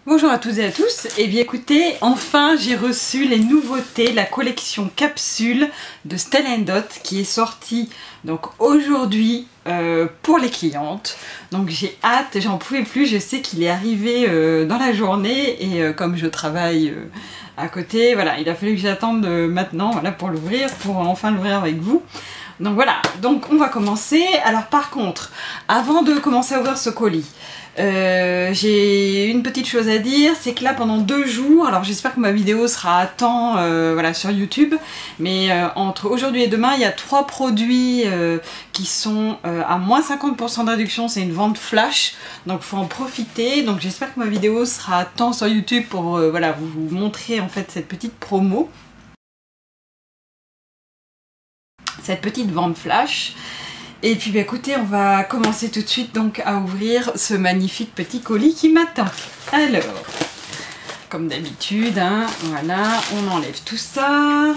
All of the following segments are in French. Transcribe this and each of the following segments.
Bonjour à toutes et à tous, et bien écoutez, enfin j'ai reçu les nouveautés, la collection capsule de Stella & Dot qui est sortie donc aujourd'hui pour les clientes. Donc j'ai hâte, j'en pouvais plus, je sais qu'il est arrivé dans la journée et comme je travaille à côté, voilà, il a fallu que j'attende maintenant voilà, pour l'ouvrir, pour enfin l'ouvrir avec vous. Donc voilà, donc on va commencer. Alors par contre, avant de commencer à ouvrir ce colis, j'ai une petite chose à dire, c'est que là pendant 2 jours, alors j'espère que ma vidéo sera à temps voilà, sur YouTube, mais entre aujourd'hui et demain, il y a 3 produits qui sont à moins 50% de réduction, c'est une vente flash, donc il faut en profiter. Donc j'espère que ma vidéo sera à temps sur YouTube pour voilà, vous montrer en fait cette petite promo. Cette petite vente flash. Et puis bah, écoutez, on va commencer tout de suite donc à ouvrir ce magnifique petit colis qui m'attend. Alors, comme d'habitude, hein, voilà, on enlève tout ça,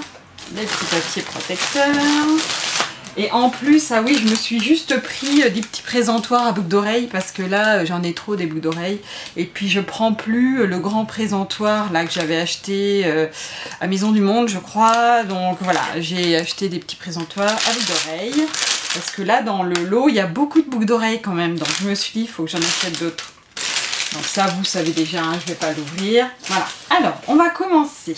les petits papiers protecteurs. Et en plus, ah oui, je me suis juste pris des petits présentoirs à boucles d'oreilles parce que là, j'en ai trop des boucles d'oreilles. Et puis, je prends plus le grand présentoir là que j'avais acheté à Maison du Monde, je crois. Donc voilà, j'ai acheté des petits présentoirs à boucles d'oreilles parce que là, dans le lot, il y a beaucoup de boucles d'oreilles quand même. Donc, je me suis dit, il faut que j'en achète d'autres. Donc ça, vous savez déjà, hein, je ne vais pas l'ouvrir. Voilà. Alors, on va commencer.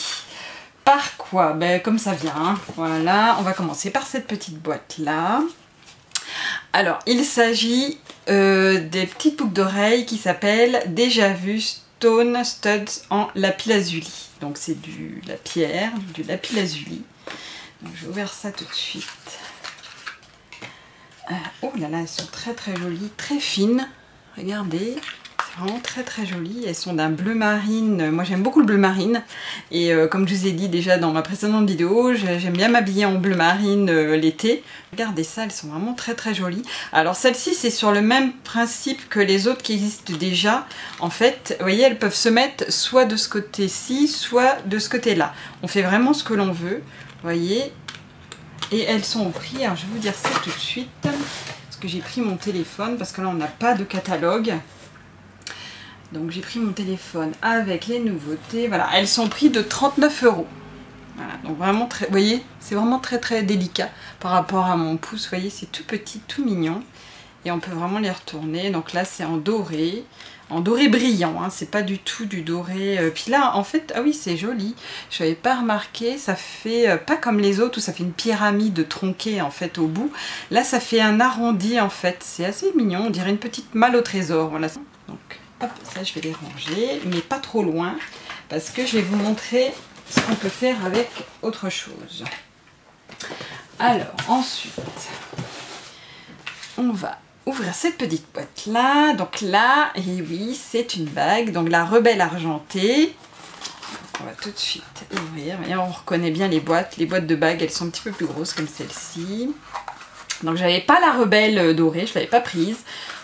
Par quoi? Ben, comme ça vient, hein. Voilà, on va commencer par cette petite boîte là. Alors, il s'agit des petites boucles d'oreilles qui s'appellent Déjà Vu Stone Studs en lapis lazuli. Donc c'est la pierre, du lapis lazuli. Donc je vais ouvrir ça tout de suite. Oh là là, elles sont très très jolies, très fines. Regardez. Vraiment très très jolies, elles sont d'un bleu marine, moi j'aime beaucoup le bleu marine et comme je vous ai dit déjà dans ma précédente vidéo, j'aime bien m'habiller en bleu marine l'été. Regardez ça, elles sont vraiment très très jolies. Alors celle-ci c'est sur le même principe que les autres qui existent déjà. En fait, vous voyez, elles peuvent se mettre soit de ce côté-ci, soit de ce côté-là. On fait vraiment ce que l'on veut, vous voyez. Et elles sont au prix, alors je vais vous dire ça tout de suite, parce que j'ai pris mon téléphone, parce que là on n'a pas de catalogue. Donc j'ai pris mon téléphone avec les nouveautés. Voilà, elles sont prises de 39 €. Voilà, donc vraiment très, vous voyez, c'est vraiment très très délicat par rapport à mon pouce. Vous voyez, c'est tout petit, tout mignon. Et on peut vraiment les retourner. Donc là, c'est en doré brillant. Hein, c'est pas du tout du doré. Puis là, en fait, ah oui, c'est joli. Je n'avais pas remarqué. Ça fait pas comme les autres où ça fait une pyramide tronquée en fait au bout. Là, ça fait un arrondi en fait. C'est assez mignon. On dirait une petite malle au trésor. Voilà. Donc hop, ça je vais les ranger, mais pas trop loin, parce que je vais vous montrer ce qu'on peut faire avec autre chose. Alors, ensuite, on va ouvrir cette petite boîte là. Donc là, et oui, c'est une bague, donc la Rebelle argentée. Donc, on va tout de suite ouvrir. Et on reconnaît bien les boîtes. Les boîtes de bagues, elles sont un petit peu plus grosses comme celle-ci. Donc j'avais pas la Rebelle dorée, je l'avais pas prise.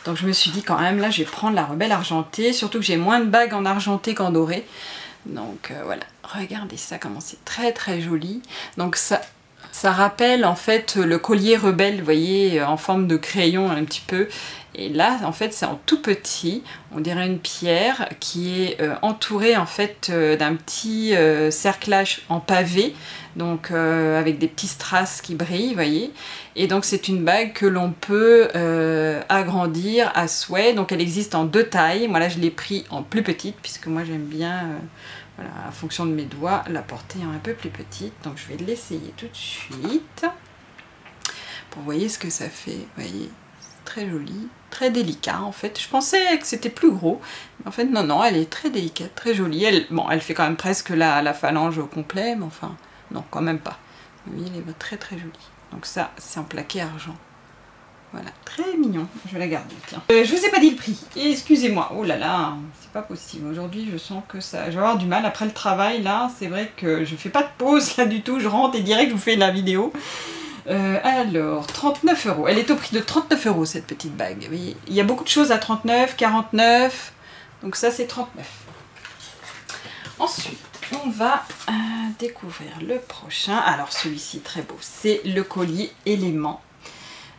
Donc je me suis dit quand même, là je vais prendre la Rebelle argentée, surtout que j'ai moins de bagues en argenté qu'en doré. Donc voilà, regardez ça comment c'est très très joli. Donc ça rappelle en fait le collier Rebelle, vous voyez, en forme de crayon un petit peu. Et là en fait c'est en tout petit, on dirait une pierre qui est entourée en fait d'un petit cerclage en pavé. Donc avec des petits strass qui brillent, vous voyez. Et donc c'est une bague que l'on peut agrandir à souhait. Donc elle existe en 2 tailles. Moi là je l'ai pris en plus petite puisque moi j'aime bien, voilà, en fonction de mes doigts, la porter en un peu plus petite. Donc je vais l'essayer tout de suite pour voir ce que ça fait. Vous voyez, c'est très joli, très délicat en fait. Je pensais que c'était plus gros, mais en fait non, non, elle est très délicate, très jolie. Bon, elle fait quand même presque la phalange au complet, mais enfin... non, quand même pas. Vous voyez, elle est très très jolie. Donc ça, c'est en plaqué argent. Voilà, très mignon. Je vais la garder, tiens. Je vous ai pas dit le prix. Excusez-moi. Oh là là, c'est pas possible. Aujourd'hui, je sens que ça... je vais avoir du mal. Après le travail, là, c'est vrai que je fais pas de pause, là, du tout. Je rentre et direct, je vous fais la vidéo. Alors, 39 €. Elle est au prix de 39 €, cette petite bague. Vous voyez, il y a beaucoup de choses à 39, 49. Donc ça, c'est 39. Ensuite, on va découvrir le prochain. Alors celui-ci très beau, c'est le collier élément.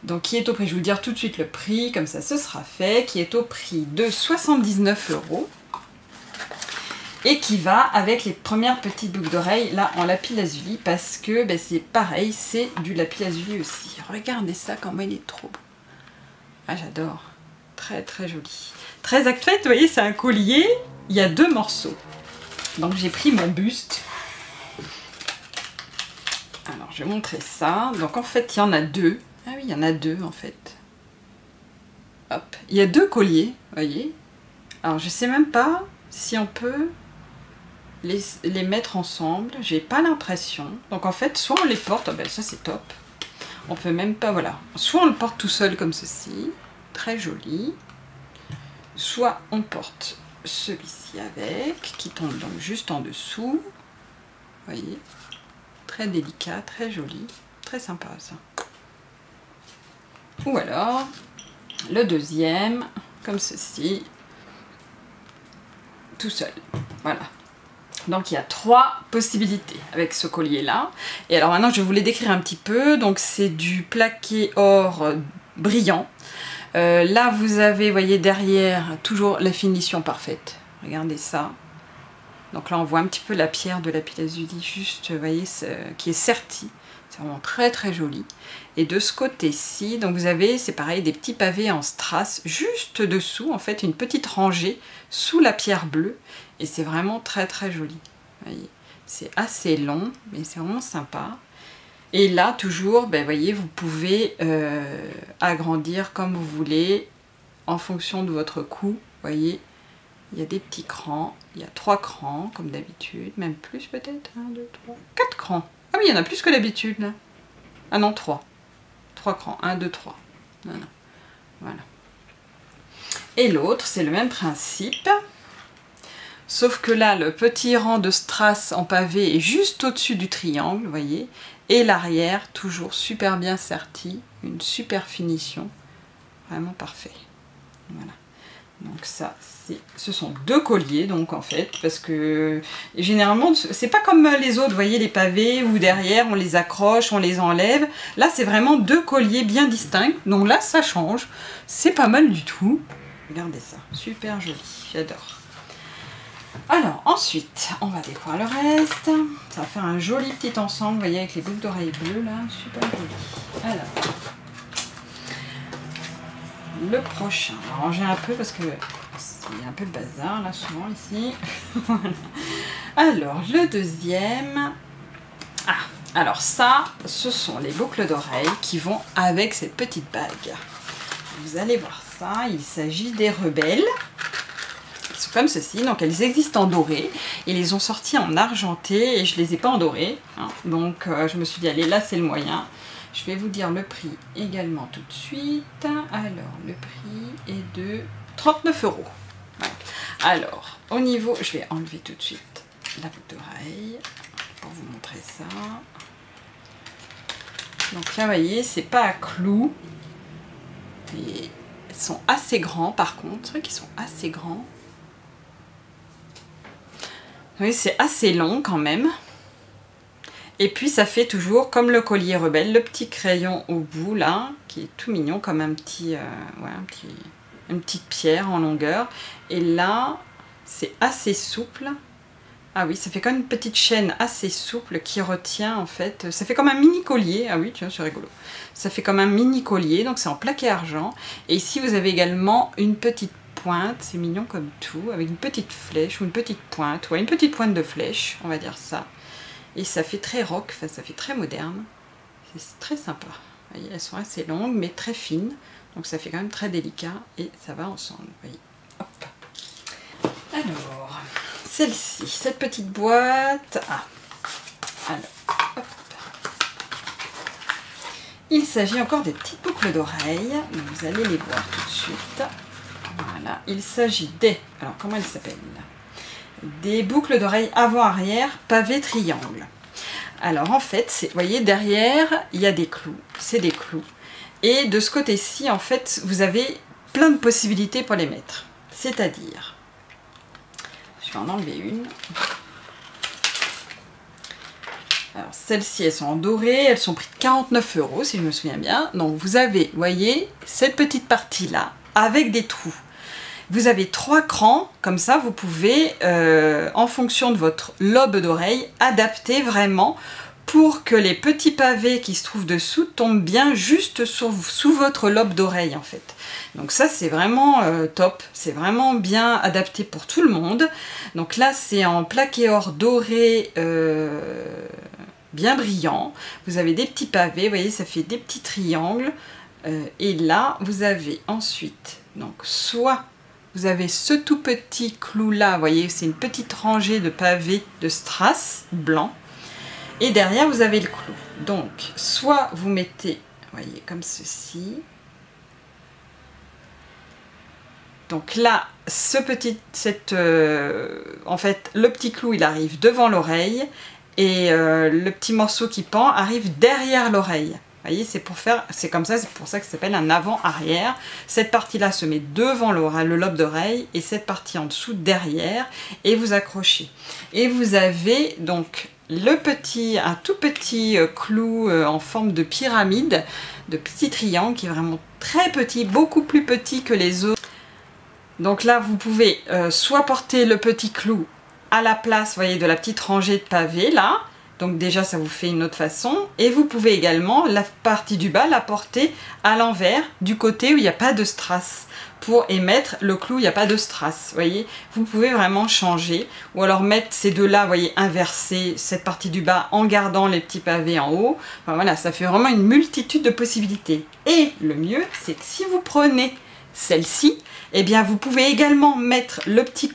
Donc qui est au prix, je vais vous dire tout de suite le prix, comme ça ce sera fait, qui est au prix de 79 €. et qui va avec les premières petites boucles d'oreilles là en lapis lazuli, parce que ben, c'est pareil, c'est du lapis lazuli aussi. Regardez ça, comment il est trop beau. Ah, j'adore. Très très joli. Très actuel, vous voyez, c'est un collier, il y a 2 morceaux. Donc j'ai pris mon buste. Alors je vais montrer ça. Donc en fait il y en a 2. Ah oui, il y en a 2 en fait. Hop, il y a 2 colliers, vous voyez. Alors je sais même pas si on peut les mettre ensemble. J'ai pas l'impression. Donc en fait, soit on les porte, oh ben ça c'est top. On peut même pas, voilà. Soit on le porte tout seul comme ceci, très joli. Soit on porte celui-ci avec, qui tombe donc juste en dessous. Vous voyez, très délicat, très joli, très sympa ça. Ou alors, le deuxième, comme ceci, tout seul. Voilà. Donc il y a 3 possibilités avec ce collier là. Et alors maintenant je vais vous les décrire un petit peu. Donc c'est du plaqué or brillant. Là vous avez, voyez derrière, toujours la finition parfaite. Regardez ça. Donc là on voit un petit peu la pierre de lapis lazuli juste, vous voyez, qui est sertie. C'est vraiment très très joli. Et de ce côté-ci, donc vous avez, c'est pareil, des petits pavés en strass juste dessous, en fait une petite rangée sous la pierre bleue. Et c'est vraiment très très joli. Vous voyez, c'est assez long, mais c'est vraiment sympa. Et là, toujours, ben, voyez, vous pouvez agrandir comme vous voulez en fonction de votre cou. Vous voyez, il y a des petits crans, il y a 3 crans comme d'habitude, même plus peut-être, 1, 2, 3, 4 crans. Ah oui, il y en a plus que d'habitude là. Ah non, 3. 3 crans, 1, 2, 3. Non, non. Voilà. Et l'autre, c'est le même principe. Sauf que là, le petit rang de strass en pavé est juste au-dessus du triangle, vous voyez. Et l'arrière, toujours super bien serti, une super finition, vraiment parfait. Voilà. Donc ça, ce sont 2 colliers, donc en fait, parce que généralement, c'est pas comme les autres, vous voyez, les pavés, où derrière, on les accroche, on les enlève. Là, c'est vraiment 2 colliers bien distincts, donc là, ça change. C'est pas mal du tout. Regardez ça, super joli, j'adore. Alors ensuite, on va décorer le reste. Ça va faire un joli petit ensemble, vous voyez, avec les boucles d'oreilles bleues là, super joli. Alors, le prochain, on va ranger un peu parce que c'est un peu le bazar là souvent ici. Voilà. Alors, le deuxième. Ah, alors ça, ce sont les boucles d'oreilles qui vont avec cette petite bague. Vous allez voir ça, il s'agit des rebelles. Comme ceci, donc elles existent en doré, ils les ont sorties en argenté et je les ai pas en doré, hein. Donc je me suis dit allez, là c'est le moyen. Je vais vous dire le prix également tout de suite. Alors le prix est de 39 €. Ouais. Alors au niveau, je vais enlever tout de suite la boucle d'oreille pour vous montrer ça. Donc là vous voyez, c'est pas à clous, et ils sont assez grands par contre, qui sont assez grands. Oui, c'est assez long quand même. Et puis ça fait toujours comme le collier rebelle, le petit crayon au bout là, qui est tout mignon comme un petit, une petite pierre en longueur. Et là, c'est assez souple. Ah oui, ça fait comme une petite chaîne assez souple qui retient en fait. Ça fait comme un mini collier. Ah oui, tiens, c'est rigolo. Ça fait comme un mini collier, donc c'est en plaqué argent. Et ici, vous avez également une petite pointe, c'est mignon comme tout, avec une petite flèche ou une petite pointe, ouais, une petite pointe de flèche, on va dire ça. Et ça fait très rock, enfin ça fait très moderne, c'est très sympa. Vous voyez, elles sont assez longues mais très fines, donc ça fait quand même très délicat et ça va ensemble. Vous voyez. Hop. Alors, celle-ci, cette petite boîte. Ah, alors, hop. Il s'agit encore des petites boucles d'oreilles, vous allez les voir tout de suite. Voilà, il s'agit des, alors comment elles s'appellent? Des boucles d'oreilles avant-arrière pavé triangle. Alors en fait, vous voyez derrière, il y a des clous, c'est des clous. Et de ce côté-ci, en fait, vous avez plein de possibilités pour les mettre. C'est-à-dire, je vais en enlever une. Alors celles-ci, elles sont en doré, elles sont prises 49 € si je me souviens bien. Donc vous avez, vous voyez, cette petite partie-là, avec des trous. vous avez 3 crans, comme ça vous pouvez, en fonction de votre lobe d'oreille, adapter vraiment pour que les petits pavés qui se trouvent dessous tombent bien juste sous votre lobe d'oreille en fait. Donc ça c'est vraiment top, c'est vraiment bien adapté pour tout le monde. Donc là c'est en plaqué or doré bien brillant. Vous avez des petits pavés, vous voyez ça fait des petits triangles. Et là vous avez ensuite, donc soit vous avez ce tout petit clou là, vous voyez c'est une petite rangée de pavés de strass blanc. Et derrière, vous avez le clou. Donc, soit vous mettez, vous voyez, comme ceci. Donc là, en fait, le petit clou, il arrive devant l'oreille. Et le petit morceau qui pend arrive derrière l'oreille. Vous voyez, c'est comme ça, c'est pour ça que ça s'appelle un avant-arrière. Cette partie-là se met devant le lobe d'oreille et cette partie en dessous derrière. Et vous accrochez. Et vous avez donc un tout petit clou en forme de pyramide, de petit triangle qui est vraiment très petit, beaucoup plus petit que les autres. Donc là vous pouvez soit porter le petit clou à la place, vous voyez, de la petite rangée de pavés là, donc déjà ça vous fait une autre façon, et vous pouvez également la partie du bas la porter à l'envers, du côté où il n'y a pas de strass, pour émettre le clou, il n'y a pas de strass, vous voyez, vous pouvez vraiment changer, ou alors mettre ces deux-là, vous voyez, inverser cette partie du bas en gardant les petits pavés en haut, enfin, voilà, ça fait vraiment une multitude de possibilités. Et le mieux, c'est que si vous prenez celle-ci, eh bien vous pouvez également mettre le petit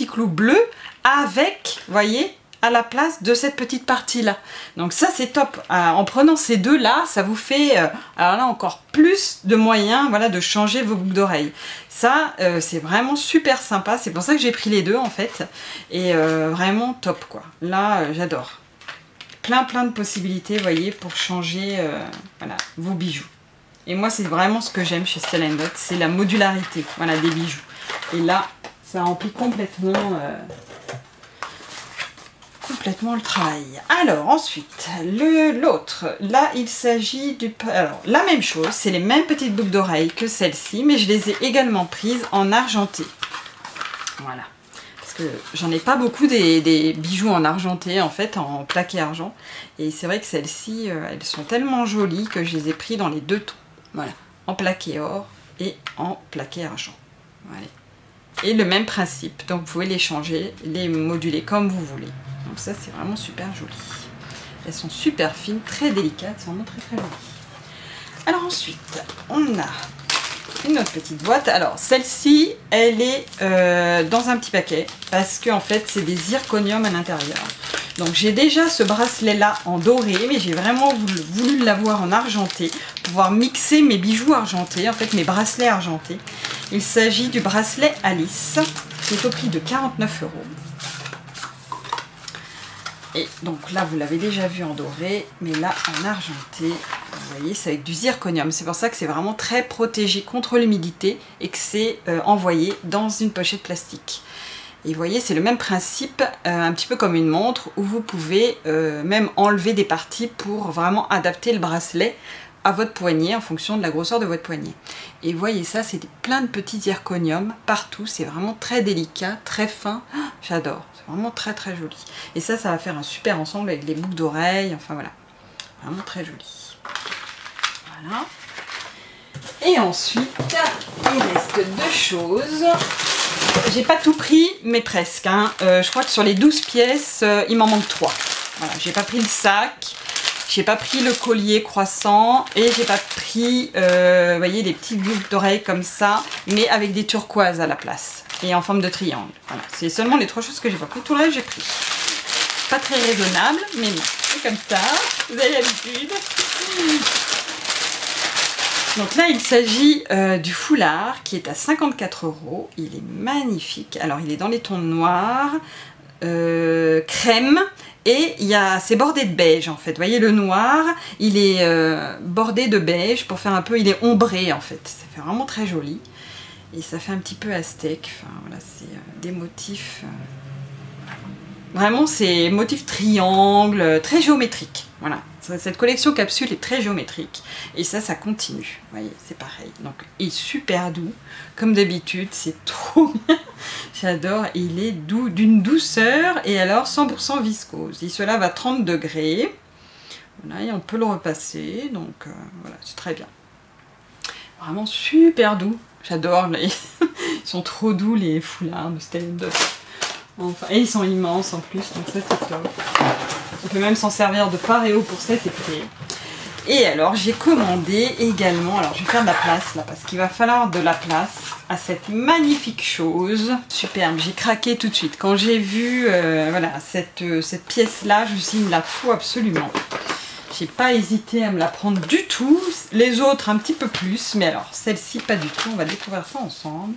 clou bleu avec, vous voyez, à la place de cette petite partie là. Donc ça c'est top, en prenant ces deux là ça vous fait alors là encore plus de moyens, voilà, de changer vos boucles d'oreilles. Ça c'est vraiment super sympa, c'est pour ça que j'ai pris les deux en fait, et vraiment top quoi. Là j'adore, plein de possibilités, vous voyez, pour changer voilà, vos bijoux. Et moi c'est vraiment ce que j'aime chez Stella & Dot, c'est la modularité, voilà, des bijoux. Et là ça remplit complètement le travail. Alors ensuite, l'autre, là il s'agit du... Alors la même chose, c'est les mêmes petites boucles d'oreilles que celle-ci, mais je les ai également prises en argenté. Voilà. Parce que j'en ai pas beaucoup des bijoux en argenté, en fait, en plaqué argent. Et c'est vrai que celles-ci, elles sont tellement jolies que je les ai prises dans les deux tons. Voilà. En plaqué or et en plaqué argent. Voilà. Et le même principe, donc vous pouvez les changer, les moduler comme vous voulez. Donc ça c'est vraiment super joli. Elles sont super fines, très délicates, c'est vraiment très jolies. Alors ensuite, on a une autre petite boîte. Alors celle-ci, elle est dans un petit paquet, parce que en fait c'est des zirconium à l'intérieur. Donc j'ai déjà ce bracelet là en doré, mais j'ai vraiment voulu l'avoir en argenté, pour pouvoir mixer mes bijoux argentés, en fait mes bracelets argentés. Il s'agit du bracelet Alice, qui est au prix de 49 €. Et donc là, vous l'avez déjà vu en doré, mais là en argenté, vous voyez, c'est avec du zirconium. C'est pour ça que c'est vraiment très protégé contre l'humidité et que c'est envoyé dans une pochette plastique. Et vous voyez, c'est le même principe, un petit peu comme une montre, où vous pouvez même enlever des parties pour vraiment adapter le bracelet à votre poignet en fonction de la grosseur de votre poignet. Et vous voyez ça, c'est plein de petits zirconium partout, c'est vraiment très délicat, très fin, j'adore, c'est vraiment très joli. Et ça va faire un super ensemble avec les boucles d'oreilles, enfin voilà, vraiment très joli. Voilà. Et ensuite, il reste deux choses. J'ai pas tout pris, mais presque, hein. Je crois que sur les 12 pièces, il m'en manque 3. Voilà, j'ai pas pris le sac. J'ai pas pris le collier croissant et j'ai pas pris, vous voyez, des petites boucles d'oreilles comme ça, mais avec des turquoises à la place et en forme de triangle. Voilà, c'est seulement les 3 choses que j'ai pas pris. Tout le reste j'ai pris. Pas très raisonnable, mais bon, c'est comme ça. Vous avez l'habitude. Donc là, il s'agit du foulard qui est à 54 €. Il est magnifique. Alors, il est dans les tons noirs, crème. Et c'est bordé de beige en fait, vous voyez le noir, il est bordé de beige pour faire un peu, il est ombré en fait, ça fait vraiment très joli. Et ça fait un petit peu aztèque, enfin voilà, c'est des motifs Vraiment, c'est motif triangle, très géométrique. Voilà, cette collection capsule est très géométrique. Et ça continue. Vous voyez, c'est pareil. Donc, il est super doux. Comme d'habitude, c'est trop bien. J'adore. Il est doux, d'une douceur. Et alors, 100% viscose. Il se lave à 30 degrés. Voilà, et on peut le repasser. Donc, voilà, c'est très bien. Vraiment super doux. J'adore. Ils sont trop doux, les foulards de Stellenbosch. Enfin, et ils sont immenses en plus, donc ça c'est top. On peut même s'en servir de paréo pour cet été. Et alors j'ai commandé également, alors je vais faire de la place là, parce qu'il va falloir de la place à cette magnifique chose. Superbe, j'ai craqué tout de suite. Quand j'ai vu voilà, cette pièce là, je me suis dit, il me la faut absolument. J'ai pas hésité à me la prendre du tout. Les autres un petit peu plus, mais alors celle-ci pas du tout. On va découvrir ça ensemble.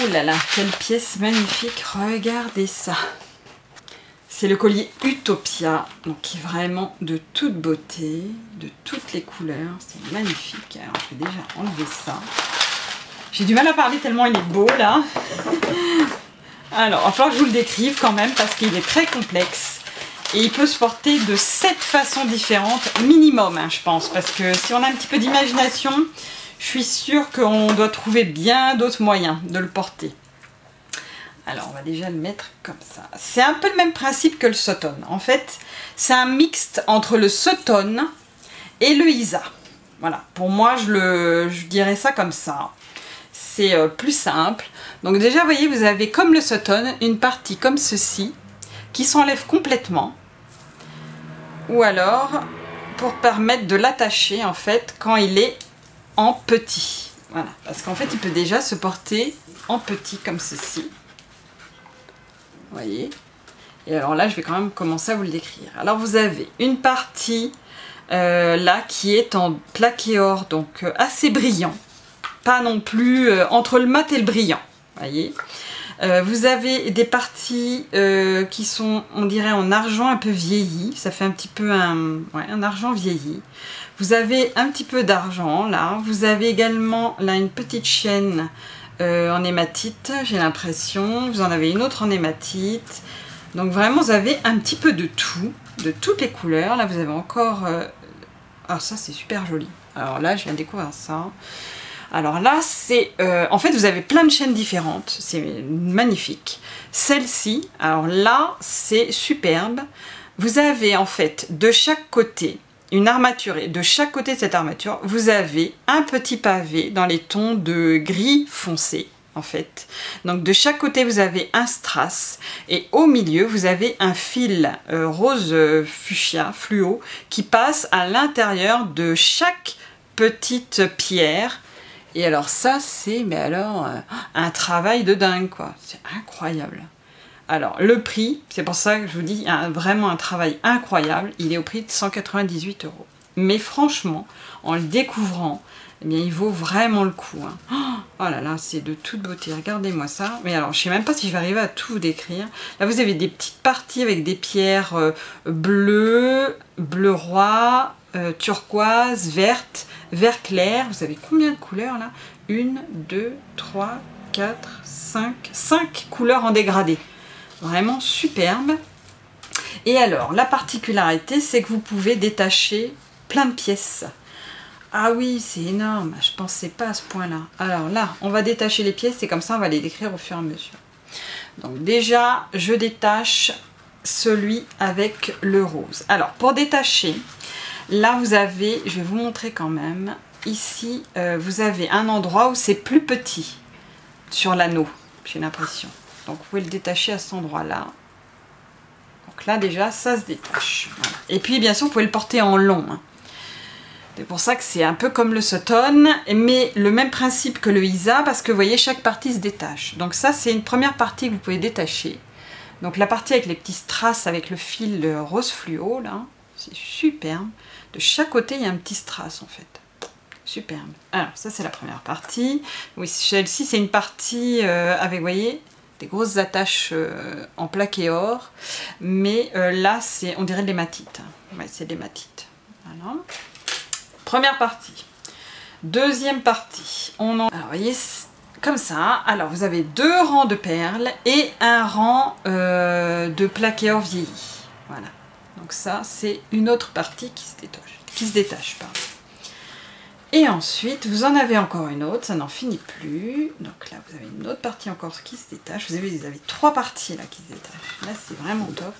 Oh là là, quelle pièce magnifique, regardez ça. C'est le collier Utopia, donc qui est vraiment de toute beauté, de toutes les couleurs, c'est magnifique. Alors je vais déjà enlever ça. J'ai du mal à parler tellement il est beau là. Alors, il va falloir que je vous le décrive quand même parce qu'il est très complexe. Et il peut se porter de 7 façons différentes, minimum hein, je pense, parce que si on a un petit peu d'imagination, je suis sûre qu'on doit trouver bien d'autres moyens de le porter. Alors, on va déjà le mettre comme ça. C'est un peu le même principe que le Sutton. En fait, c'est un mixte entre le Sutton et le Isa. Voilà, pour moi, je dirais ça comme ça. C'est plus simple. Donc déjà, vous voyez, vous avez comme le Sutton, une partie comme ceci, qui s'enlève complètement. Ou alors, pour permettre de l'attacher, en fait, quand il est en petit. Voilà, parce qu'en fait, il peut déjà se porter en petit comme ceci. Vous voyez. Et alors là, je vais quand même commencer à vous le décrire. Alors, vous avez une partie là qui est en plaqué or, donc assez brillant. Pas non plus entre le mat et le brillant. Vous voyez. Vous avez des parties qui sont, on dirait, en argent un peu vieilli. Ça fait un petit peu un argent vieilli. Vous avez un petit peu d'argent là. Vous avez également là une petite chaîne en hématite, j'ai l'impression. Vous en avez une autre en hématite. Donc vraiment, vous avez un petit peu de tout, de toutes les couleurs. Là, vous avez encore... Ah, ça, c'est super joli. Alors là, je viens de découvrir ça. Alors là, c'est... en fait, vous avez plein de chaînes différentes. C'est magnifique. Celle-ci, alors là, c'est superbe. Vous avez en fait de chaque côté une armature. Et de chaque côté de cette armature, vous avez un petit pavé dans les tons de gris foncé. En fait. Donc de chaque côté, vous avez un strass. Et au milieu, vous avez un fil rose fuchsia, fluo, qui passe à l'intérieur de chaque petite pierre. Et alors ça, c'est mais alors un travail de dingue, quoi. C'est incroyable. Alors, le prix, c'est pour ça que je vous dis, vraiment un travail incroyable. Il est au prix de 198 €. Mais franchement, en le découvrant, eh bien, il vaut vraiment le coup. Hein. Oh là là, c'est de toute beauté. Regardez-moi ça. Mais alors, je ne sais même pas si je vais arriver à tout vous décrire. Là, vous avez des petites parties avec des pierres bleues, bleu roi, turquoise, verte, vert clair. Vous avez combien de couleurs là? 1, 2, 3, 4, 5. 5 couleurs en dégradé. Vraiment superbe. Et alors, la particularité, c'est que vous pouvez détacher plein de pièces. Ah oui, c'est énorme. Je pensais pas à ce point-là. Alors là, on va détacher les pièces et comme ça, on va les décrire au fur et à mesure. Donc déjà, je détache celui avec le rose. Alors, pour détacher, là, vous avez, je vais vous montrer quand même, ici, vous avez un endroit où c'est plus petit sur l'anneau, j'ai l'impression. Donc, vous pouvez le détacher à cet endroit-là. Donc là, déjà, ça se détache. Voilà. Et puis, bien sûr, vous pouvez le porter en long. Hein. C'est pour ça que c'est un peu comme le Sutton, mais le même principe que le Isa, parce que vous voyez, chaque partie se détache. Donc ça, c'est une première partie que vous pouvez détacher. Donc la partie avec les petits strass, avec le fil de rose fluo, là, c'est superbe. De chaque côté, il y a un petit strass, en fait. Superbe. Alors, ça, c'est la première partie. Oui, celle-ci, c'est une partie avec, vous voyez, des grosses attaches en plaqué or. Mais là, c'est, on dirait de l'hématite. Ouais, c'est de l'hématite. Voilà. Première partie. Deuxième partie. Alors, vous voyez, comme ça. Alors vous avez 2 rangs de perles et un rang de plaqué or vieilli. Voilà. Donc ça, c'est une autre partie qui se détache. Pardon. Et ensuite, vous en avez encore une autre, ça n'en finit plus. Donc là, vous avez une autre partie encore qui se détache. Vous avez 3 parties là qui se détachent. Là, c'est vraiment top.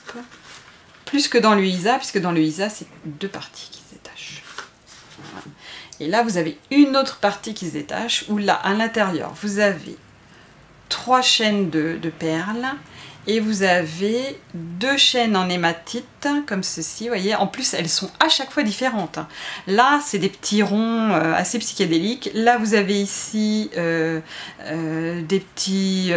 Plus que dans le Isa, puisque dans le Isa, c'est 2 parties qui se détachent. Voilà. Et là, vous avez une autre partie qui se détache, où là, à l'intérieur, vous avez 3 chaînes de perles. Et vous avez 2 chaînes en hématite, comme ceci, vous voyez. En plus, elles sont à chaque fois différentes. Là, c'est des petits ronds assez psychédéliques. Là, vous avez ici des petits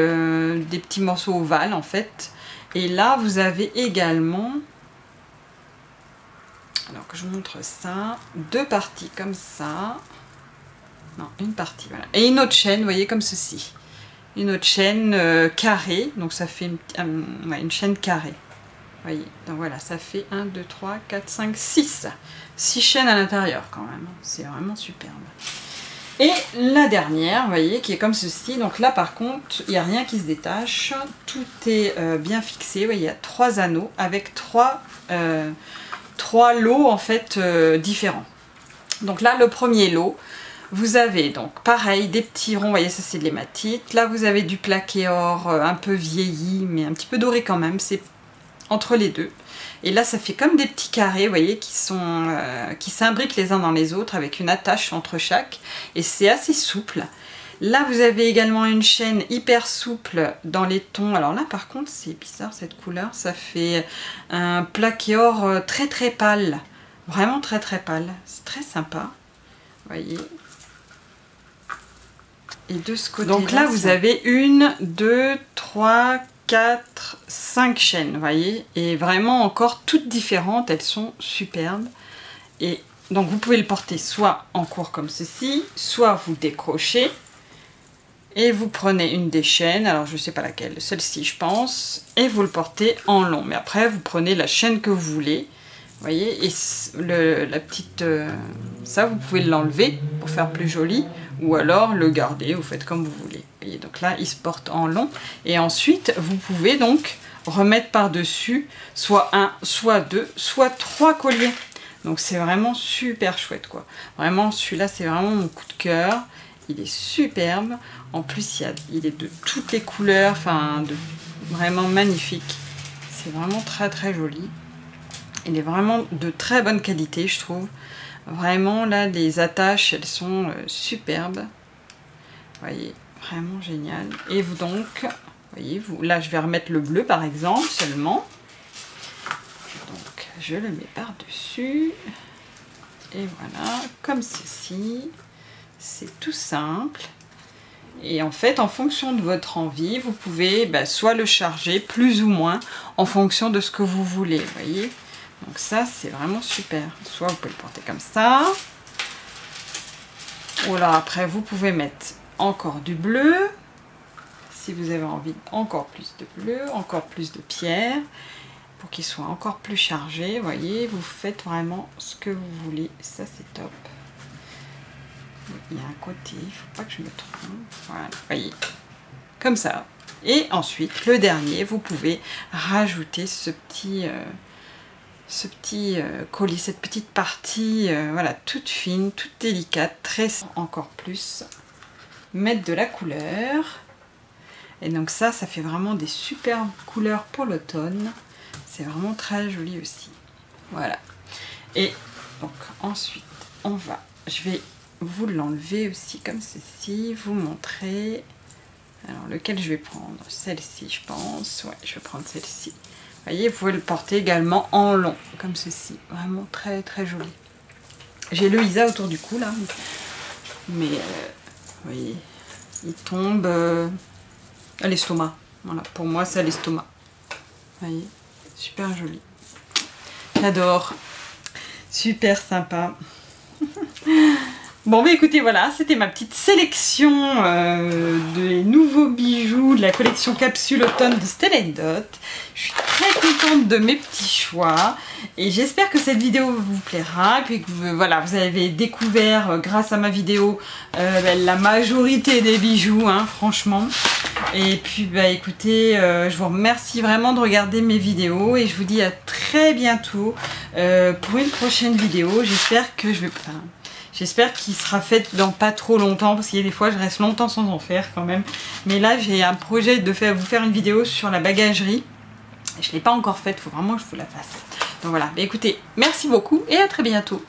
morceaux ovales, en fait. Et là, vous avez également... Alors que je vous montre ça. 2 parties comme ça. Non, une partie, voilà. Et une autre chaîne, vous voyez, comme ceci. Une autre chaîne carrée, donc ça fait une chaîne carrée. Vous voyez, donc voilà, ça fait 1, 2, 3, 4, 5, 6. 6 chaînes à l'intérieur quand même, c'est vraiment superbe. Et la dernière, vous voyez, qui est comme ceci, donc là par contre, il n'y a rien qui se détache, tout est bien fixé, vous voyez, il y a 3 anneaux avec 3 lots en fait différents. Donc là, le premier lot, vous avez donc pareil des petits ronds, vous voyez ça c'est de l'hématite. Là vous avez du plaqué or un peu vieilli mais un petit peu doré quand même, c'est entre les deux. Et là ça fait comme des petits carrés, vous voyez, qui s'imbriquent les uns dans les autres avec une attache entre chaque. Et c'est assez souple. Là vous avez également une chaîne hyper souple dans les tons. Alors là par contre c'est bizarre cette couleur, ça fait un plaqué or très très pâle. Vraiment très très pâle, c'est très sympa. Vous voyez. Et de ce côté donc là vous avez 1, 2, 3, 4, 5 chaînes, vous voyez, et vraiment encore toutes différentes, elles sont superbes. Et donc vous pouvez le porter soit en court comme ceci, soit vous décrochez et vous prenez une des chaînes, alors je ne sais pas laquelle, celle-ci je pense, et vous le portez en long. Mais après vous prenez la chaîne que vous voulez. Vous voyez, et la petite... ça, vous pouvez l'enlever pour faire plus joli, ou alors le garder, vous faites comme vous voulez. Vous voyez, donc là, il se porte en long. Et ensuite, vous pouvez donc remettre par-dessus soit 1, soit 2, soit 3 colliers. Donc c'est vraiment super chouette, quoi. Vraiment, celui-là, c'est vraiment mon coup de cœur. Il est superbe. En plus, il est de toutes les couleurs, enfin, vraiment magnifique. C'est vraiment très, très joli. Il est vraiment de très bonne qualité, je trouve. Vraiment, là, les attaches, elles sont superbes. Vous voyez, vraiment génial. Et vous donc, voyez, là, je vais remettre le bleu, par exemple, seulement. Donc, je le mets par-dessus. Et voilà, comme ceci. C'est tout simple. Et en fait, en fonction de votre envie, vous pouvez soit le charger, plus ou moins, en fonction de ce que vous voulez, vous voyez. Donc ça, c'est vraiment super. Soit vous pouvez le porter comme ça. Ou alors après, vous pouvez mettre encore du bleu. Si vous avez envie, encore plus de bleu, encore plus de pierre. Pour qu'il soit encore plus chargé. Vous voyez, vous faites vraiment ce que vous voulez. Ça, c'est top. Il y a un côté, il ne faut pas que je me trompe. Voilà, vous voyez. Comme ça. Et ensuite, le dernier, vous pouvez rajouter ce petit collier, cette petite partie, voilà, toute fine, toute délicate, très encore plus, mettre de la couleur. Et donc ça fait vraiment des superbes couleurs pour l'automne. C'est vraiment très joli aussi. Voilà. Et donc ensuite, je vais vous l'enlever aussi comme ceci, vous montrer. Alors lequel je vais prendre? Celle-ci, je pense. Ouais, je vais prendre celle-ci. Vous voyez, vous pouvez le porter également en long, comme ceci. Vraiment très très joli. J'ai le Isa autour du cou là. Mais vous voyez, il tombe à l'estomac. Voilà, pour moi c'est à l'estomac. Vous voyez, super joli. J'adore. Super sympa. Bon, mais écoutez, voilà, c'était ma petite sélection des nouveaux bijoux de la collection Capsule Automne de Stella & Dot. Je suis très contente de mes petits choix et j'espère que cette vidéo vous plaira. Et puis que voilà, vous avez découvert grâce à ma vidéo la majorité des bijoux, hein, franchement. Et puis bah écoutez, je vous remercie vraiment de regarder mes vidéos et je vous dis à très bientôt pour une prochaine vidéo. J'espère que j'espère qu'il sera fait dans pas trop longtemps, parce qu'il y a des fois je reste longtemps sans en faire quand même. Mais là j'ai un projet de vous faire une vidéo sur la bagagerie. Je ne l'ai pas encore faite, il faut vraiment que je vous la fasse. Donc voilà, bah écoutez, merci beaucoup et à très bientôt.